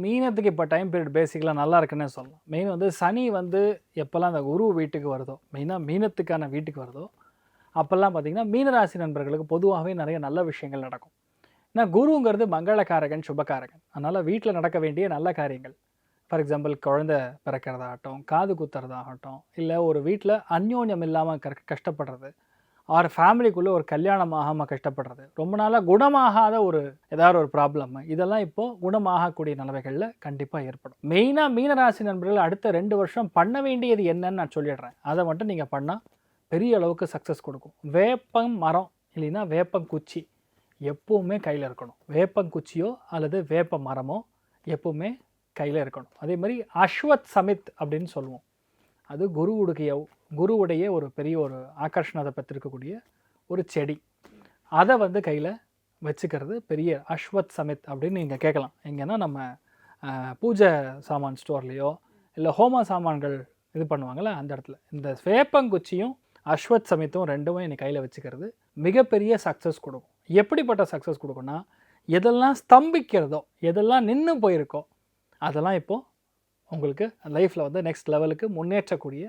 மீனத்துக்கு இப்போ time period பேசிக்கலாக நல்லா இருக்குன்னே சொல்லலாம். மெயின் வந்து சனி வந்து எப்போல்லாம் அந்த குரு வீட்டுக்கு வருதோ, மெயினாக மீனத்துக்கான வீட்டுக்கு வருதோ, அப்போல்லாம் பார்த்தீங்கன்னா மீனராசி நண்பர்களுக்கு பொதுவாகவே நிறைய நல்ல விஷயங்கள் நடக்கும். ஏன்னா குருங்கிறது மங்களகாரகன், சுபகாரகன். அதனால் வீட்டில் நடக்க வேண்டிய நல்ல காரியங்கள், ஃபார் எக்ஸாம்பிள் குழந்தை பிறக்கிறதாகட்டும், காது குத்துறதாகட்டும், இல்லை ஒரு வீட்டில் அந்யோன்யம் இல்லாமல் கஷ்டப்படுறது, ஆர் ஃபேமிலிக்குள்ளே ஒரு கல்யாணம் ஆகாமல் கஷ்டப்படுறது, ரொம்ப நாளாக குணமாகாத ஒரு ஏதாவது ஒரு ப்ராப்ளம், இதெல்லாம் இப்போது குணமாகக்கூடிய நிலைமைகளில் கண்டிப்பாக ஏற்படும். மெயினாக மீனராசி நண்பர்கள் அடுத்த 2 வருஷம் பண்ண வேண்டியது என்னன்னு நான் சொல்லிடுறேன். அதை மட்டும் நீங்கள் பண்ணால் பெரிய அளவுக்கு சக்ஸஸ் கொடுக்கும். வேப்பம் மரம் இல்லைன்னா வேப்பங்குச்சி எப்போவுமே கையில் இருக்கணும். வேப்பங்குச்சியோ அல்லது வேப்ப மரமோ எப்போவுமே கையில் இருக்கணும். அதே மாதிரி அஸ்வத் சமித் அப்படின்னு சொல்லுவோம். அது குருவுடைய ஒரு பெரிய ஒரு ஆகர்ஷணத்தை பெற்றிருக்கக்கூடிய ஒரு செடி. அதை வந்து கையில் வச்சுக்கிறது பெரிய அஸ்வத் சமித் அப்படின்னு நீங்கள் கேட்கலாம். எங்கன்னா நம்ம பூஜை சாமான் ஸ்டோர்லேயோ இல்லை ஹோம சாமான்கள் இது பண்ணுவாங்கள்ல, அந்த இடத்துல இந்த வேப்பங்குச்சியும் அஸ்வத் சமித்தும் ரெண்டுமே நீ கையில் வச்சுக்கிறது மிகப்பெரிய சக்ஸஸ் கொடுக்கும். எப்படிப்பட்ட சக்ஸஸ் கொடுக்கும்னா, எதெல்லாம் ஸ்தம்பிக்கிறதோ, எதெல்லாம் நின்று போயிருக்கோ, அதெல்லாம் இப்போது உங்களுக்கு லைஃப்பில் வந்து நெக்ஸ்ட் லெவலுக்கு முன்னேற்றக்கூடிய